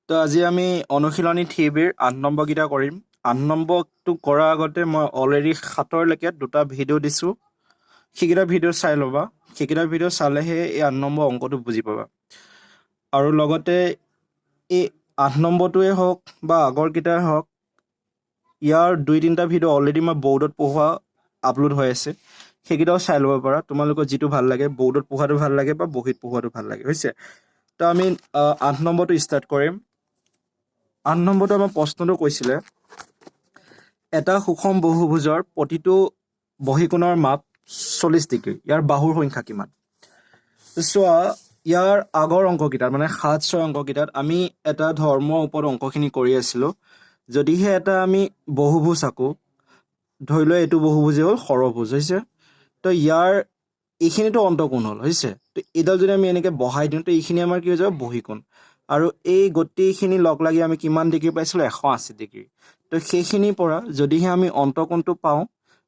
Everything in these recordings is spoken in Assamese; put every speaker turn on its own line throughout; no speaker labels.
তো আজি আমি অনুশীলনী থিবিৰ 8 নম্বৰ কেইটা কৰিম। 8 নম্বৰটো কৰাৰ আগতে মই অলৰেডি 7লৈকে দুটা ভিডিঅ' দিছোঁ। সেইকেইটা ভিডিঅ' চাই ল'বা। সেইকেইটা ভিডিঅ' চালেহে এই 8 নম্বৰ অংকটো বুজি পাবা। আৰু লগতে এই 8 নম্বৰটোৱে হওক বা আগৰ কেইটাই হওক, ইয়াৰ 2-3টা ভিডিঅ' অলৰেডি মই বৰ্ডত পঢ়োৱা আপলোড হৈ আছে। সেইকেইটাও চাই ল'ব পাৰা। তোমালোকৰ যিটো ভাল লাগে, বৰ্ডত পঢ়োৱাটো ভাল লাগে বা বহীত পঢ়োৱাটো ভাল লাগে, হৈছে? তো আমি 8 নম্বৰটো ষ্টাৰ্ট কৰিম। 8 নম্বৰটো আমাৰ প্ৰশ্নটো কৈছিলে, এটা সুষম বহুভুজৰ প্ৰতিটো বহীকোণৰ মাপ 40 ডিগ্ৰী, ইয়াৰ বাহুৰ সংখ্যা কিমান? চোৱা, ইয়াৰ আগৰ অংককেইটাত মানে 7-6 অংককেইটাত আমি এটা ধৰ্মৰ ওপৰত অংকখিনি কৰি আছিলোঁ। যদিহে এটা আমি বহুভুজ আঁকো, ধৰি লোৱা এইটো বহুভুজেই হ'ল সৰভুজ, হৈছে? তো ইয়াৰ এইখিনিতো অন্তকোণ হ'ল, হৈছে? তো এইডাল যদি আমি এনেকৈ বহাই দিওঁ, তো এইখিনি আমাৰ কি হৈ যাব? বহীকোণ। আৰু এই গোটেইখিনি লগ লাগি আমি কিমান ডিগ্ৰী পাইছিলোঁ? 180 ডিগ্ৰী। তো সেইখিনিৰ পৰা যদিহে আমি অন্তকোণটো পাওঁ,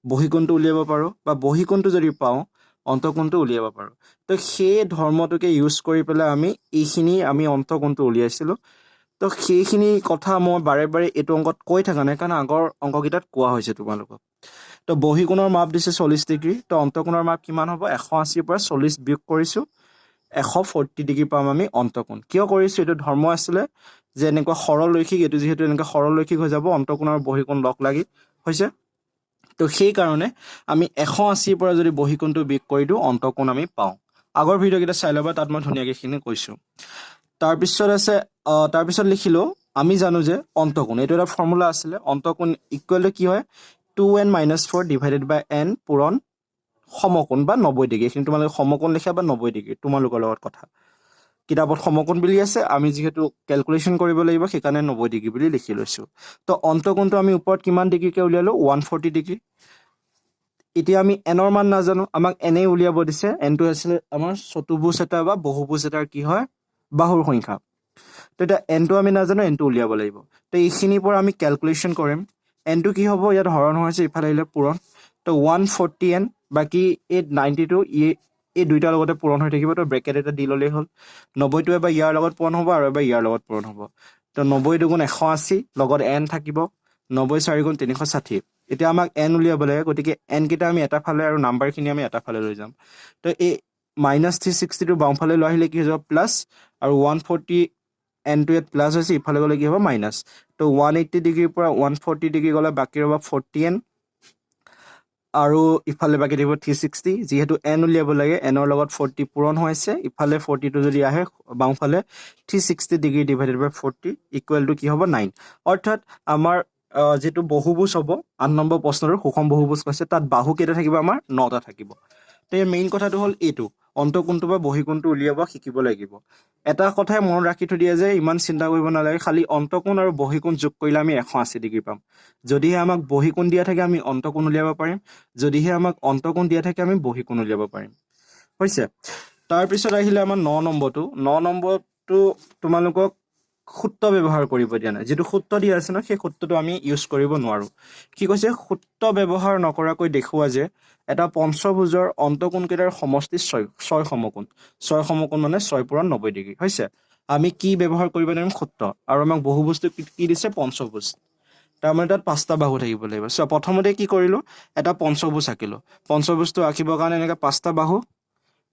বহীকোণটো উলিয়াব পাৰোঁ, বা বহীকোণটো যদি পাওঁ, অন্তকোণটো উলিয়াব পাৰোঁ। তো সেই ধৰ্মটোকে ইউজ কৰি পেলাই আমি অন্তকোণটো উলিয়াইছিলোঁ। তো সেইখিনি কথা মই বাৰে বাৰে এইটো অংকত কৈ থকা নাই, কাৰণ আগৰ অংককেইটাত কোৱা হৈছে তোমালোকক। তো বহীকোণৰ মাপ দিছে 40 ডিগ্ৰী। তো অন্তকোণৰ মাপ কিমান হ'ব? 180ৰ পৰা 40 বিয়োগ কৰিছোঁ, 140 ডিগ্ৰী পাম আমি অন্তকোণ। কিয় কৰিছোঁ? এইটো ধৰ্ম আছিলে যে এনেকুৱা সৰলৰৈখিক, এইটো যিহেতু এনেকুৱা সৰলৰৈখিক হৈ যাব, অন্তকোণ আৰু বহীকোণ লগ লাগি, হৈছে? তো সেইকাৰণে আমি 180ৰ পৰা যদি বহীকোণটো বিয়োগ কৰি দিওঁ, অন্তকোণ আমি পাওঁ। আগৰ ভিডিঅ'কেইটা চাই ল'বা, তাত মই ধুনীয়াকৈ এইখিনি কৈছোঁ। তাৰপিছত লিখিলোঁ, আমি জানো যে অন্তকোণ, এইটো এটা ফৰ্মুলা আছিলে, অন্তকোণ ইকুৱেল টু কি হয়? 2n - 4 ডিভাইডেড বাই n পূৰণ সমকোণ বা 90 ডিগ্ৰী। এইখিনি তোমালোকে সমকোণ লিখা বা 90 ডিগ্ৰী, তোমালোকৰ লগত কথা। কিতাপত সমকোণ বুলি আছে, আমি যিহেতু কেলকুলেশ্যন কৰিব লাগিব, সেইকাৰণে 90 ডিগ্ৰী বুলি লিখি লৈছোঁ। তো অন্তকোণটো আমি ওপৰত কিমান ডিগ্ৰীকৈ উলিয়ালোঁ? 140 ডিগ্ৰী। এতিয়া আমি এনৰ মান নাজানো, আমাক এনেই উলিয়াব দিছে। এনটো আছিলে আমাৰ চতুৰ্ভুজ এটা বা বহুভুজ এটাৰ কি হয়? বাহুৰ সংখ্যা। তো এতিয়া এনটো আমি নাজানো, এনটো উলিয়াব লাগিব। তো এইখিনিৰ পৰা আমি কেলকুলেশ্যন কৰিম। এনটো কি হ'ব? ইয়াত হৰণ হৈছে, ইফালে আহিলে পূৰণ। তো 140n, বাকী এই 92 এই দুইটাৰ লগতে পূৰণ হৈ থাকিব। তো ব্ৰেকেট এটা দি ল'লেই হ'ল। 90টো এবাৰ ইয়াৰ লগত পূৰণ হ'ব আৰু এবাৰ ইয়াৰ লগত পূৰণ হ'ব। তো 90 দুগুণ 180, লগত n থাকিব, 90 4 গুণ 360। এতিয়া আমাক n উলিয়াব লাগে, গতিকে n কেইটা আমি এটা ফালে আৰু নাম্বাৰখিনি আমি এটা ফালে লৈ যাম। তো এই -360টো বাওঁফালে লৈ আহিলে কি হৈ যাব? প্লাছ, আৰু 140 nটো ইয়াত প্লাছ হৈছে, ইফালে গ'লে কি হ'ব? মাইনাছ। তো 180 ডিগ্ৰীৰ পৰা 140 ডিগ্ৰী গ'লে বাকী ৰ'ব 40n, আৰু ইফালে বাকী থাকিব 360। যিহেতু n উলিয়াব লাগে, nৰ লগত 40 পূৰণ হৈছে, ইফালে 40টো যদি আহে বাওঁফালে, 360 degree divided by 40 equal to কি হ'ব? 9। অৰ্থাৎ আমাৰ যিটো বহুভুজ হ'ব, 8 নম্বৰ প্ৰশ্নটো সুষম বহুভুজ কৈছে, তাত বাহু কেইটা থাকিব? আমাৰ 9টা থাকিব। তো এই মেইন কথাটো হ'ল এইটো, অন্তকোণটো বা বহীকোণটো উলিয়াব শিকিব লাগিব। এটা কথাই মনত ৰাখি থৈ দিয়ে যে ইমান চিন্তা কৰিব নালাগে, খালি অন্তকোণ আৰু বহীকোণ যোগ কৰিলে আমি 180 ডিগ্ৰী পাম। যদিহে আমাক বহীকোণ দিয়া থাকে, আমি অন্তকোণ উলিয়াব পাৰিম। যদিহে আমাক অন্তকোণ দিয়া থাকে, আমি বহীকোণ উলিয়াব পাৰিম, হৈছে? তাৰপিছত আহিলে আমাৰ 9 নম্বৰটো। 9 নম্বৰটো তোমালোকক সূত্ৰ ব্যৱহাৰ কৰিব দিয়া নাই। যিটো সূত্ৰ দিয়া আছে ন, সেই সূত্ৰটো আমি ইউজ কৰিব নোৱাৰোঁ। কি কৈছে? সূত্ৰ ব্যৱহাৰ নকৰাকৈ দেখুওৱা যে এটা পঞ্চভুজৰ অন্তকোণকেইটাৰ সমষ্টি 6 সমকোণ। 6 সমকোণ মানে 6 পূৰণ 90 ডিগ্ৰী, হৈছে? আমি কি ব্যৱহাৰ কৰিব পাৰিম? সূত্ৰ। আৰু আমাক বহুভুজটো কি দিছে? পঞ্চভুজ। তাৰমানে তাত 5টা বাহু থাকিব লাগিব। চ' প্ৰথমতে কি কৰিলোঁ? এটা পঞ্চভুজ আঁকিলোঁ। পঞ্চভুজটো আঁকিবৰ কাৰণে এনেকৈ 5টা বাহু,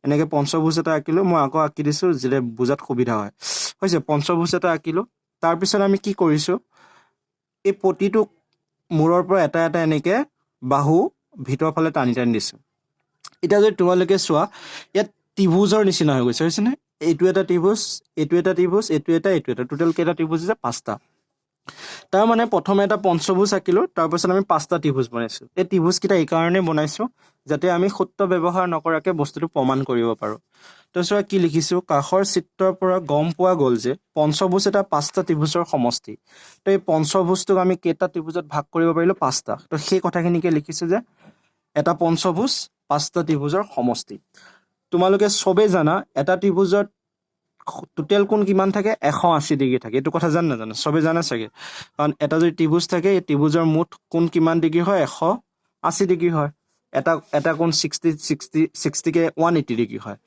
এনেকৈ পঞ্চভুজ এটা আঁকিলোঁ। মই আকৌ আঁকি দিছোঁ যিলে বুজাত সুবিধা হয়, হৈছে? পঞ্চভুজ এটা আঁকিলোঁ। তাৰপিছত আমি কি কৰিছোঁ? এই প্ৰতিটো মূৰৰ পৰা এটা এটা এনেকৈ বাহু ভিতৰৰ ফালে টানি টানি দিছোঁ। এতিয়া যদি তোমালোকে চোৱা, ইয়াত ত্ৰিভুজৰ নিচিনা হৈ গৈছে, হৈছেনে? এইটো এটা ত্ৰিভুজ, এইটো এটা ত্ৰিভুজ, এইটো এটা, টোটেল কেইটা ত্ৰিভুজ আছে? 5টা। তাৰমানে প্ৰথমে এটা পঞ্চভুজ আঁকিলোঁ, তাৰপিছত আমি 5টা ত্ৰিভুজ বনাইছোঁ। এই ত্ৰিভুজকেইটা এইকাৰণে বনাইছোঁ যাতে আমি সূত্ৰ ব্যৱহাৰ নকৰাকৈ বস্তুটো প্ৰমাণ কৰিব পাৰোঁ। তো চোৱা কি লিখিছোঁ, কাষৰ চিত্ৰৰ পৰা গম পোৱা গ'ল যে পঞ্চভুজ এটা 5টা ত্ৰিভুজৰ সমষ্টি। তো এই পঞ্চভুজটোক আমি কেইটা ত্ৰিভুজত ভাগ কৰিব পাৰিলোঁ? 5টা। তো সেই কথাখিনিকে লিখিছোঁ যে এটা পঞ্চভুজ 5টা ত্ৰিভুজৰ সমষ্টি। তোমালোকে চবেই জানা, এটা ত্ৰিভুজত টোটেল কোণ কিমান থাকে? 180 ডিগ্ৰী থাকে। এইটো কথা জানা নাজানো? চবেই জানে চাগে, কাৰণ এটা যদি ত্ৰিভুজ থাকে, এই ত্ৰিভুজৰ মুঠ কোণ কিমান ডিগ্ৰী হয়? 180 ডিগ্ৰী হয়। এটা কোণ 60কে 180 ডিগ্ৰী হয়।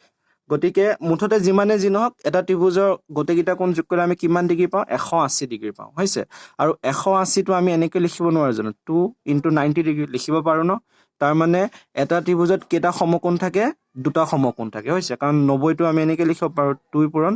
গতিকে মুঠতে যিমানে যি নহওক এটা ত্ৰিভুজৰ গোটেইকেইটা কোণ যোগ কৰিলে আমি কিমান ডিগ্ৰী পাওঁ 180 ডিগ্ৰী পাওঁ হৈছে আৰু 180টো আমি এনেকৈ লিখিব নোৱাৰো জানো 2 * 90 ডিগ্ৰী লিখিব পাৰো ন তাৰ মানে এটা ত্ৰিভুজত কেইটা সমকোণ থাকে দুটা সমকোণ থাকে হৈছে কাৰণ 90টো আমি এনেকৈ লিখিব পাৰো 2 পূৰণ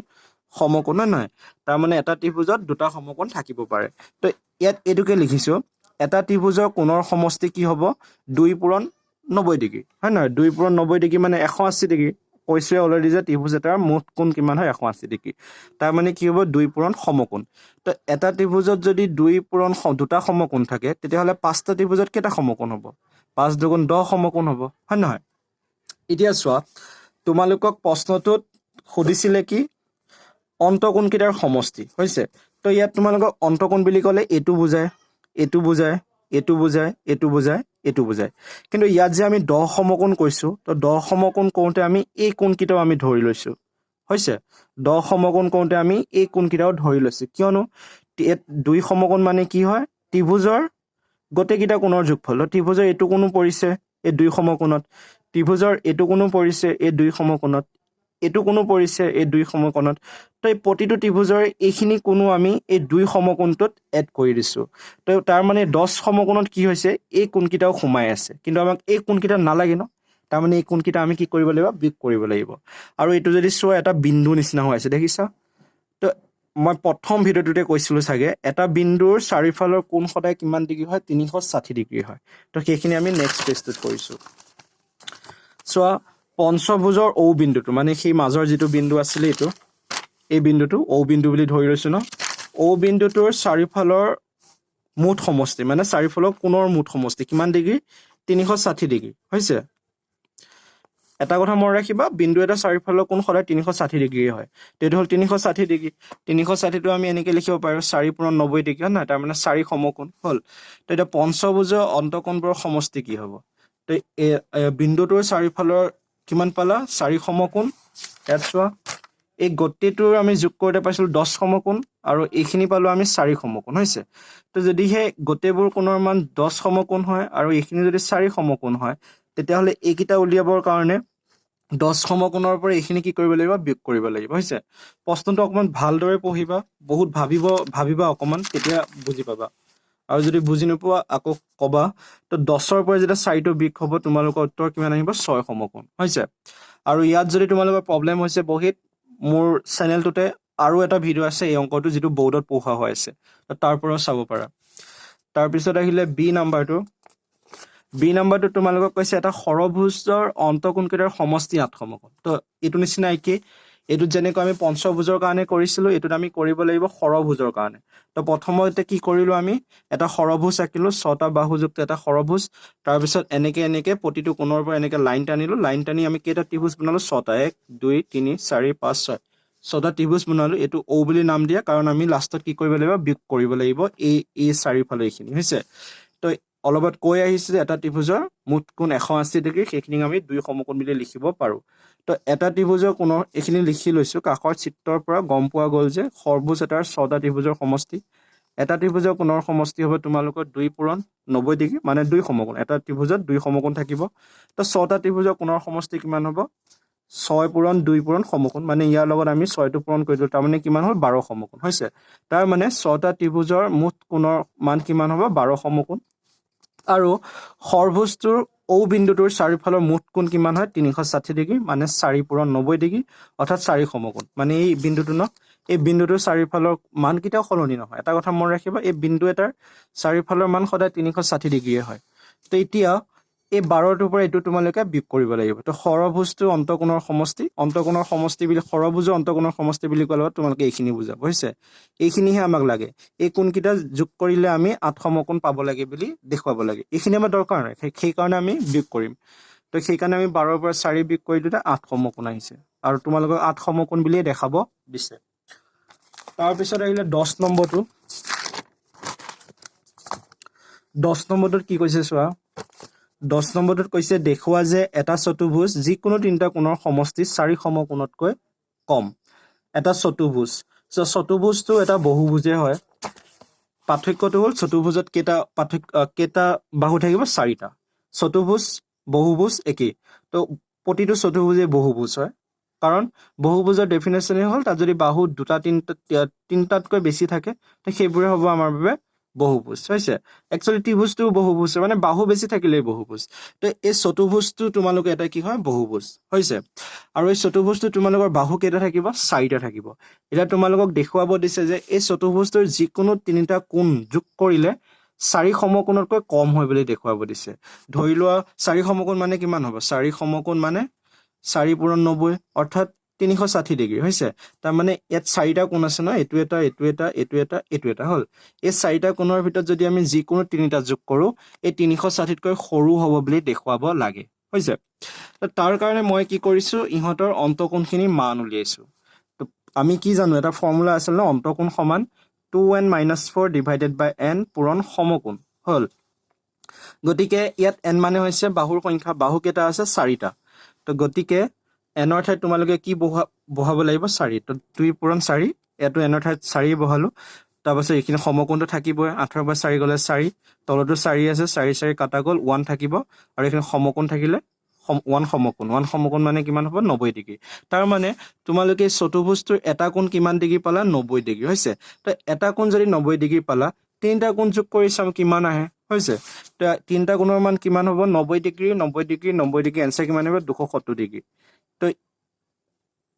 সমকোণ নহয় তাৰ মানে এটা ত্ৰিভুজত দুটা সমকোণ থাকিব পাৰে তো ইয়াত এটোকে লিখিছো এটা ত্ৰিভুজৰ কোণৰ সমষ্টি কি হ'ব 2 পূৰণ 90 ডিগ্ৰী হয় নহয় 2 পূৰণ 90 ডিগ্ৰী মানে 180 ডিগ্ৰী কৈছে অলৰেডি যে ত্ৰিভুজ এটাৰ মুঠ কোণ কিমান হয় 180 ডিগ্ৰী তাৰ মানে কি হ'ব 2 পূৰণ সমকোণ তো এটা ত্ৰিভুজত যদি 2 পূৰণ দুটা সমকোণ থাকে তেতিয়াহ'লে পাঁচটা ত্ৰিভুজত কেইটা সমকোণ হ'ব 5 × 2 = 10 সমকোণ হ'ব হয় নহয় এতিয়া চোৱা তোমালোকক প্ৰশ্নটোত সুধিছিলে কি অন্তকোণকেইটাৰ সমষ্টি হৈছে তো ইয়াত তোমালোকক অন্তকোণ বুলি ক'লে এইটো বুজায় এইটো বুজায় এইটো বুজায় এইটো বুজায় এইটো বুজায় কিন্তু ইয়াত যে আমি 10 সমকোণ কৈছো তো 10 সমকোণ কওঁতে আমি এই কোণকেইটাও আমি ধৰি লৈছো হৈছে 10 সমকোণ কওঁতে আমি এই কোণকেইটাও ধৰি লৈছো কিয়নো 2 সমকোণ মানে কি হয় ত্ৰিভুজৰ গোটেইকেইটা কোণৰ যোগফল ত্ৰিভুজৰ এইটো কোণো পৰিছে এই 2 সমকোণত ত্ৰিভুজৰ এইটো কোণো পৰিছে এই 2 সমকোণত এইটো কোণো পৰিছে এই 2 সমকোণত তো এই প্ৰতিটো ত্ৰিভুজৰ এইখিনি কোণো আমি এই 2 সমকোণটোত এড কৰি দিছো তো তাৰ মানে 10 সমকোণত কি হৈছে এই কোণকেইটাও সোমাই আছে কিন্তু আমাক এই কোণকেইটা নালাগে ন তাৰ মানে এই কোণকেইটা আমি কি কৰিব লাগিব বিয়োগ কৰিব লাগিব আৰু এইটো যদি চোৱা এটা বিন্দু নিচিনা হৈ আছে দেখিছা তো মই প্ৰথম ভিডিঅ'টোতে কৈছিলো চাগে এটা বিন্দুৰ চাৰিফালৰ কোণ সদায় কিমান ডিগ্ৰী হয় 360 ডিগ্ৰী হয় তো সেইখিনি আমি নেক্সট পেজটোত কৰিছো চোৱা পঞ্চভুজৰ ঔ বিন্দুটো মানে সেই মাজৰ যিটো বিন্দু আছিলে এইটো এই বিন্দুটো ঔ বিন্দু বুলি ধৰি লৈছো ন ঔ বিন্দুটোৰ চাৰিফালৰ মুঠ সমষ্টি মানে চাৰিফালৰ কোণৰ মুঠ সমষ্টি কিমান ডিগ্ৰী 360 ডিগ্ৰী হৈছে এটা কথা মনত ৰাখিবা বিন্দু এটা চাৰিফালৰ কোণ সদায় 360 ডিগ্ৰী হয় তেটো হ'ল 360 ডিগ্ৰী 360টো আমি এনেকৈ লিখিব পাৰো 4 পূৰণ 90 ডিগ্ৰী হয় না তাৰ মানে 4 সমকোণ হ'ল তো এটা পঞ্চভুজৰ অন্তকোণবোৰৰ সমষ্টি কি হ'ব তো বিন্দুটোৰ চাৰিফালৰ কিমান পালা 4 সমকোণ ইয়াত চোৱা এই গোটেইটোৰ আমি যোগ কৰোঁতে পাইছিলো 10 সমকোণ আৰু এইখিনি পালো আমি 4 সমকোণ হৈছে তো যদিহে গোটেইবোৰ কোণৰ মান 10 সমকোণ হয় আৰু এইখিনি যদি 4 সমকোণ হয় তেতিয়াহ'লে এইকেইটা উলিয়াবৰ কাৰণে 10 সমকোণৰ পৰা এইখিনি কি কৰিব লাগিব বিয়োগ কৰিব লাগিব হৈছে প্ৰশ্নটো অকমান ভালদৰে পঢ়িবা বহুত ভাবিবা অকমান তেতিয়া বুজি পাবা আৰু যদি বুজি নোপোৱা আকৌ কবা তো 10ৰ পৰা যেতিয়া 4টো বিয়োগ হ'ব তোমালোকৰ উত্তৰ কিমান আহিব 6 সমকোণ হৈছে আৰু ইয়াত যদি তোমালোকৰ প্ৰব্লেম হৈছে বহিত মোৰ চেনেলটোতে আৰু এটা ভিডিঅ' আছে এই অংকটো যিটো বৰ্ডত পঢ়া হৈ আছে তো তাৰ পৰা চাব পাৰা তাৰপিছত আহিলে বি নাম্বাৰটো তোমালোকক কৈছে এটা ষড়ভুজৰ অন্তকোণকেইটাৰ সমষ্টি 8 সমকোণ তো এইটো নিচিনা একেই এইটোত যেনেকৈ আমি পঞ্চভুজৰ কাৰণে কৰিছিলো এইটোত আমি কৰিব লাগিব ষড়ভুজৰ কাৰণে তো প্ৰথমতে কি কৰিলো আমি এটা ষড়ভুজ আঁকিলো 6টা বাহুযুক্ত এটা ষড়ভুজ তাৰপিছত এনেকৈ প্ৰতিটো কোণৰ পৰা এনেকৈ লাইন টানি আমি কেইটা ত্ৰিভুজ বনালো 6টা 1 2 3 4 5 6 6টা ত্ৰিভুজ বনালো এইটো ঔ বুলি নাম দিয়া কাৰণ আমি লাষ্টত কি কৰিব লাগিব বিয়োগ কৰিব লাগিব এই চাৰিফালে এইখিনি হৈছে তো অলপত কৈ আহিছে যে এটা ত্ৰিভুজৰ মুঠ কোণ 180 ডিগ্ৰী সেইখিনি আমি 2 সমকোণ বুলি লিখিব পাৰো তো এটা ত্ৰিভুজৰ কোণৰ এইখিনি লিখি লৈছো কাষৰ চিত্ৰৰ পৰা গম পোৱা গ'ল যে ষড়ভুজ এটাৰ 6টা ত্ৰিভুজৰ সমষ্টি এটা ত্ৰিভুজৰ কোণৰ সমষ্টি হ'ব তোমালোকৰ 2 পূৰণ 90 ডিগ্ৰী মানে 2 সমকোণ এটা ত্ৰিভুজত 2 সমকোণ থাকিব তো 6টা ত্ৰিভুজৰ কোণৰ সমষ্টি কিমান হ'ব 6 পূৰণ 2 পূৰণ সমকোণ মানে ইয়াৰ লগত আমি 6টো পূৰণ কৰি দিলো তাৰ মানে কিমান হ'ল 12 সমকোণ হৈছে তাৰ মানে 6টা ত্ৰিভুজৰ মুঠ কোণৰ মান কিমান হ'ব 12 সমকোণ আৰু ষড়ভুজটোৰ ঔ বিন্দুটোৰ চাৰিফালৰ মুঠ কোণ কিমান হয় 360 ডিগ্ৰী মানে 4 পূৰণ 90 ডিগ্ৰী অৰ্থাৎ 4 সমকোণ মানে এই বিন্দুটো ন এই বিন্দুটোৰ চাৰিফালৰ মান কেতিয়াও সলনি নহয় এটা কথা মনত ৰাখিবা এই বিন্দু এটাৰ চাৰিফালৰ মান সদায় 360 ডিগ্ৰীয়ে হয় তো এতিয়া এই 12টোৰ পৰা এইটো তোমালোকে বিয়োগ কৰিব লাগিব তো ষড়ভুজটো অন্তকোণৰ সমষ্টি বুলি ষড়ভুজৰ অন্তকোণৰ সমষ্টি বুলি ক'লে তোমালোকে এইখিনি বুজাব হৈছে এইখিনিহে আমাক লাগে এই কোণকেইটা যোগ কৰিলে আমি 8 সমকোণ পাব লাগে বুলি দেখুৱাব লাগে এইখিনি আমাৰ দৰকাৰ নাই সেইকাৰণে আমি বিয়োগ কৰিম তো সেইকাৰণে আমি 12ৰ পৰা 4 বিয়োগ কৰি দিলে 8 সমকোণ আহিছে আৰু তোমালোকক 8 সমকোণ বুলিয়ে দেখাব দিছে তাৰপিছত আহিলে 10 নম্বৰটোত কি কৈছে চোৱা 10 নম্বৰটোত কৈছে দেখুওৱা যে এটা চতুৰ্ভুজ যিকোনো তিনিটা কোণৰ সমষ্টি 4 সমকোণতকৈ কম এটা চতুৰ্ভুজ চতুৰ্ভুজটো এটা বহুভুজে হয় পাৰ্থক্যটো হ'ল চতুৰ্ভুজত কেইটা বাহু থাকিব 4টা চতুৰ্ভুজ বহুভুজ একেই তো প্ৰতিটো চতুৰ্ভুজে বহুভুজ হয় কাৰণ বহুভুজৰ ডেফিনেশ্যনেই হ'ল তাত যদি বাহু দুটা তিনিটাতকৈ বেছি থাকে তো সেইবোৰে হ'ব আমাৰ বাবে বহুভুজ হৈছে একচুৱেলি ত্ৰিভুজটো বহুভুজ মানে বাহু বেছি থাকিলেই বহুভুজ তো এই চতুৰ্ভুজটো তোমালোকে এটা কি হয় বহুভুজ হৈছে আৰু এই চতুৰ্ভুজটো তোমালোকৰ বাহু কেইটা থাকিব 4টা থাকিব এতিয়া তোমালোকক দেখুৱাব দিছে যে এই চতুৰ্ভুজটোৰ যিকোনো তিনিটা কোণ যোগ কৰিলে 4 সমকোণতকৈ কম হয় বুলি দেখুৱাব দিছে ধৰি লোৱা 4 সমকোণ মানে কিমান হ'ব 4 সমকোণ মানে 4 × 90 অৰ্থাৎ 360 ডিগ্ৰী হৈছে তাৰ মানে ইয়াত 4টা কোণ আছে ন এটো এটা হল এই 4টা কোণৰ ভিতৰত যদি আমি যিকোনো তিনিটা যোগ কৰো এই 360তকৈ সৰু হ'ব বুলি দেখুৱাব লাগে হৈছে তাৰ কাৰণে মই কি কৰিছো ইহঁতৰ অন্তকোণখিনি মান উলিয়াইছো তো আমি কি জানো এটা ফৰ্মুলা আছিল ন অন্তকোণ সমান 2n - 4 ডিভাইডেড বাই n পূৰণ সমকোণ হল গতিকে ইয়াত n মানে হৈছে বাহুৰ সংখ্যা বাহু কেইটা আছে 4টা তো গতিকে n ৰ ঠাইত তোমালোকে কি বহাব লাগিব 4 তো 2 পূৰণ 4 এটো n ৰ ঠাইত 4 বহালো তাৰপাছত এইখিনি সমকোণটো থাকিবই 8 ৰ পৰা 4 গলে 4 তলতো 4 আছে 4 4 কাটা গল 1 থাকিব আৰু এইখিনি সমকোণ থাকিলে 1 সমকোণ মানে কিমান হ'ব 90 ডিগ্ৰী তাৰ মানে তোমালোকে চতুৰ্ভুজটোৰ এটা কোণ কিমান ডিগ্ৰী পালা 90 ডিগ্ৰী হৈছে তো এটা কোণ যদি 90 ডিগ্ৰী পালা তিনিটা কোণ যোগ কৰি চাম কিমান আহে হৈছে তো তিনিটা কোণৰ মান কিমান হ'ব 90 ডিগ্ৰী 90 ডিগ্ৰী 90 ডিগ্ৰী এনসাৰ কিমান হ'ব 270 ডিগ্ৰী তো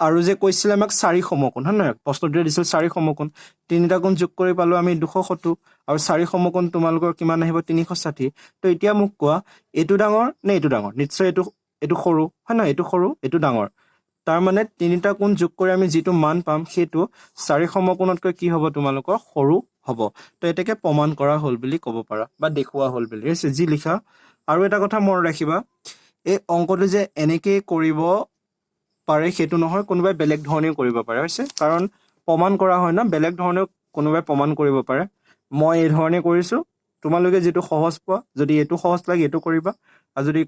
আৰু যে কৈছিল আমাক 4 সমকোণ হয় নহয় প্ৰশ্নটোতে দিছিল 4 সমকোণ তিনিটা কোণ যোগ কৰি পালো আমি 270 আৰু 4 সমকোণ তোমালোকৰ কিমান আহিব 360 তো এতিয়া মোক কোৱা এটো ডাঙৰ নে এটো ডাঙৰ নিশ্চয় এটো সৰু হয় নহয় এটো সৰু এটো ডাঙৰ তাৰ মানে তিনিটা কোণ যোগ কৰি আমি যেটো মান পাম সেইটো 4 সমকোণতকৈ কি হ'ব তোমালোকৰ সৰু হ'ব তো এটাকে প্ৰমাণ কৰা হ'ল বুলি ক'ব পাৰা বা দেখুৱা হ'ল বুলি হৈছে যি লিখা আৰু এটা কথা মনত ৰাখিবা এই অংকটো যে এনেকৈ কৰিব পাৰে সেইটো নহয় কোনোবাই বেলেগ ধৰণেও কৰিব পাৰে হৈছে কাৰণ প্ৰমাণ কৰা হয় না বেলেগ ধৰণেও কোনোবাই প্ৰমাণ কৰিব পাৰে মই এই ধৰণে কৰিছো তোমালোকে যেটো সহজ পোৱা যদি এটো সহজ লাগে এটো কৰিবা আৰু যদি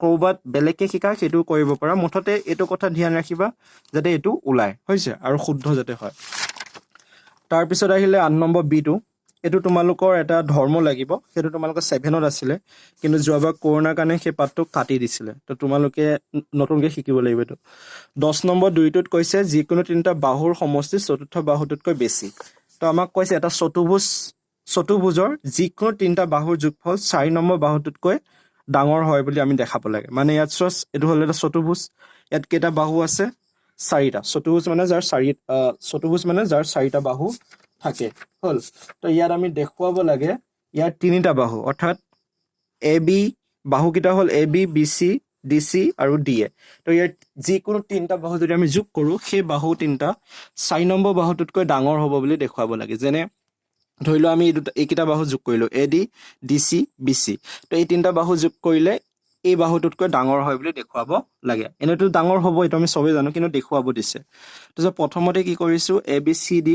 ক'বাত বেলেগকে শিকা সেইটো কৰিব পাৰা মুঠতে এটো কথা ধ্যান ৰাখিবা যাতে এটো ওলাই হৈছে আৰু শুদ্ধ যাতে হয় তাৰ পিছত আহিলে 8 নম্বৰ বিটো এটো তোমালোকৰ এটা ধৰ্ম লাগিব সেইটো তোমালোকৰ 7ত আছিল কিন্তু যোৱাবাৰ কৰোনাৰ কাৰণে সেই পাঠটো কাটি দিছিলে তো তোমালোকে নতুনকৈ শিকিব লাগিব এটো 10 নম্বৰ 2টোত কৈছে যিকোনো তিনিটা বাহুৰ সমষ্টি চতুৰ্থ বাহুটোতকৈ বেছি তো আমাক কৈছে এটা চতুৰ্ভুজৰ যিকোনো তিনিটা বাহুৰ যোগফল 4 নম্বৰ বাহুটোতকৈ ডাঙৰ হয় বুলি আমি দেখাব লাগে মানে ইয়াত এটো হল এটা চতুৰ্ভুজ ইয়াত কেইটা বাহু আছে 4টা চতুৰ্ভুজ মানে যাৰ 4টা বাহু থাকে হল তো ইয়াত আমি দেখুৱাব লাগে ইয়াত তিনিটা বাহু অৰ্থাৎ AB বাহু কিটা হল AB BC DC আৰু DA তো ইয়াত যিকোনো তিনিটা বাহু যদি আমি যোগ কৰো সেই বাহু তিনিটা 4 নম্বৰ বাহুটোতকৈ ডাঙৰ হ'ব বুলি দেখুৱাব লাগে যেনে ধৰি লও আমি এইকেইটা বাহু যোগ কৰিলো AD DC BC তো এই তিনিটা বাহু যোগ কৰিলে এই বাহুটোতকৈ ডাঙৰ হয় বুলি দেখুৱাব লাগে এনেটো ডাঙৰ হ'ব এটা আমি সবে জানো কিন্তু দেখুৱাব দিছে তো প্ৰথমতে কি কৰিছো ABCD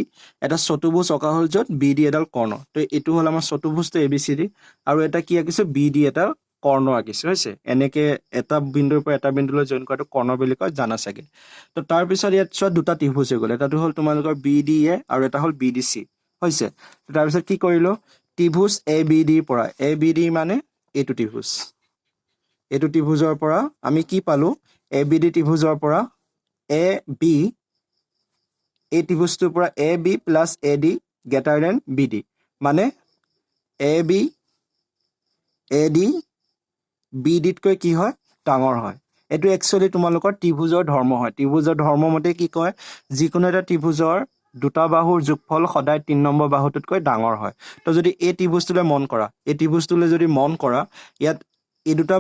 এটা চতুৰ্ভুজ অকা হল যত BD এডাল কৰ্ণ তো এটো হল আমাৰ চতুৰ্ভুজটো ABCD আৰু এটা কি আকিছো BD এটা কৰ্ণ আকিছো হৈছে এনেকে এটা বিন্দুৰ পৰা এটা বিন্দুলৈ জইন কৰাটো কৰ্ণ বুলি কয় জানা চাগে তো তাৰ পিছত ইয়াত দুটা ত্ৰিভুজ হৈ গ'ল এটাটো হল তোমালোকৰ BDA আৰু এটা হল BDC হৈছে তাৰ পিছত কি কৰিলো ত্ৰিভুজ ABD পৰা ABD মানে এইটো ত্ৰিভুজৰ পৰা আমি কি পালো ABD ত্ৰিভুজৰ পৰা AB এই ত্ৰিভুজটোৰ পৰা AB + AD greater than BD মানে AB AD BDতকৈ কি হয় ডাঙৰ হয় এটো একচুয়ালি তোমালোকৰ ত্ৰিভুজৰ ধৰ্ম হয় ত্ৰিভুজৰ ধৰ্ম মতে কি কয় যিকোনো এটা ত্ৰিভুজৰ দুটা বাহুৰ যোগফল সদায় 3 নম্বৰ বাহুটোতকৈ ডাঙৰ হয় তো যদি এই ত্ৰিভুজটোলৈ মন কৰা ইয়াত এই দুটা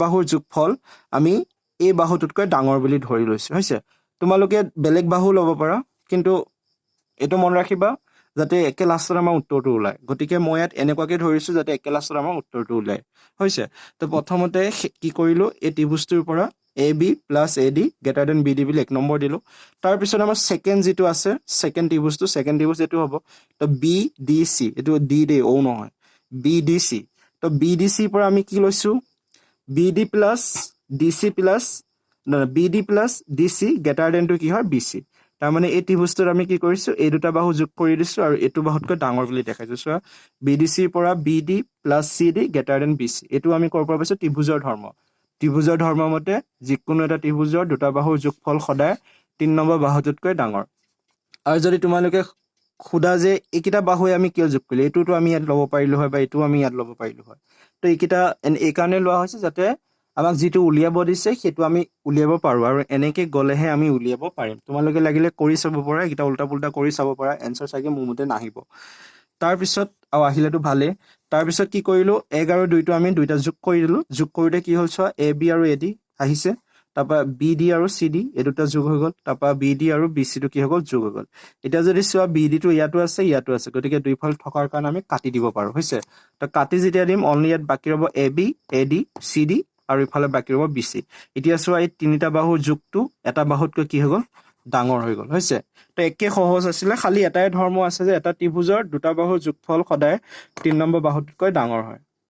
বাহুৰ যোগফল আমি এই বাহুটোতকৈ ডাঙৰ বুলি ধৰি লৈছো হৈছে তোমালোকে বেলেগ বাহু ল'ব পাৰা কিন্তু এটো মন ৰাখিবা যাতে একে লাষ্টত আমাৰ উত্তৰটো ওলায় গতিকে মই ইয়াত এনেকুৱাকৈ ধৰিছো যাতে একে লাষ্টত আমাৰ উত্তৰটো ওলায় হৈছে তো প্ৰথমতে কি কৰিলো এই ত্ৰিভুজটোৰ পৰা AB + AD greater than BD বুলি 1 নম্বৰ দিলো তাৰ পিছত আমাৰ সেকেন্ড যেটো আছে সেকেন্ড ত্ৰিভুজ এটো হ'ব তো BDC এটো D দে O নহয় BDC তো BDC পৰা আমি কি লৈছো BD + DC greater than to কি হয় BC তাৰ মানে এই ত্ৰিভুজটোৰ আমি কি কৰিছো এই দুটা বাহু যোগ কৰি দিছো আৰু এটো বাহুতকৈ ডাঙৰ বুলি দেখাইছো সো BDC পৰা BD + CD greater than BC এটো আমি কৰ পৰা পাইছো ত্ৰিভুজৰ ধৰ্ম ত্ৰিভুজৰ ধৰ্ম মতে যিকোনো এটা ত্ৰিভুজৰ দুটা বাহুৰ যোগফল সদায় 3 নম্বৰ বাহুটোতকৈ ডাঙৰ। আৰু যদি তোমালোকে খুদা যে এইকেইটা বাহুৱে আমি কিয় যোগ কৰিলো, এইটোতো আমি ইয়াত ল'ব পাৰিলো হয় বা এইটোও আমি ইয়াত ল'ব পাৰিলো হয়। তো এইকেইটা এইকাৰণে লোৱা হৈছে যাতে আমাক যিটো উলিয়াব দিছে সেইটো আমি উলিয়াব পাৰো, আৰু এনেকে গ'লেহে আমি উলিয়াব পাৰিম। তোমালোকে লাগিলে কৰি চাব পাৰা, এইকেইটা উল্টা পুল্টা কৰি চাব পাৰা, এনচাৰ চাগে মোৰ মতে নাহিব। তাৰপিছত আৰু আহিলেতো ভালেই। তাৰপিছত কি কৰিলো, 1 আৰু 2টো আমি দুইটা যোগ কৰি দিলো। যোগ কৰোঁতে কি হ'ল চোৱা, এ বি আৰু এ ডি আহিছে, তাৰপৰা বি ডি আৰু চি ডি এই দুটা যোগ হৈ গ'ল, তাৰপৰা বি ডি আৰু বি চিটো কি হৈ গ'ল, যোগ হৈ গ'ল। এতিয়া যদি চোৱা বি ডিটো ইয়াতো আছে ইয়াতো আছে, গতিকে দুইফাল থকাৰ কাৰণে আমি কাটি দিব পাৰো, হৈছে। তো কাটি যেতিয়া দিম অনলি ইয়াত বাকী ৰ'ব A B, A D, C D আৰু ইফালে বাকী ৰ'ব বি চি। এতিয়া চোৱা এই তিনিটা বাহুৰ যোগটো এটা বাহুতকৈ কি হৈ গ'ল, ডাঙৰ হৈ গ'ল, হৈছে। তো একে সহজ আছিলে, খালি এটাই ধৰ্ম আছে যে এটা ত্ৰিভুজৰ দুটা বাহুৰ যোগফল সদায় 3 নম্বৰ বাহুতকৈ ডাঙৰ হয়।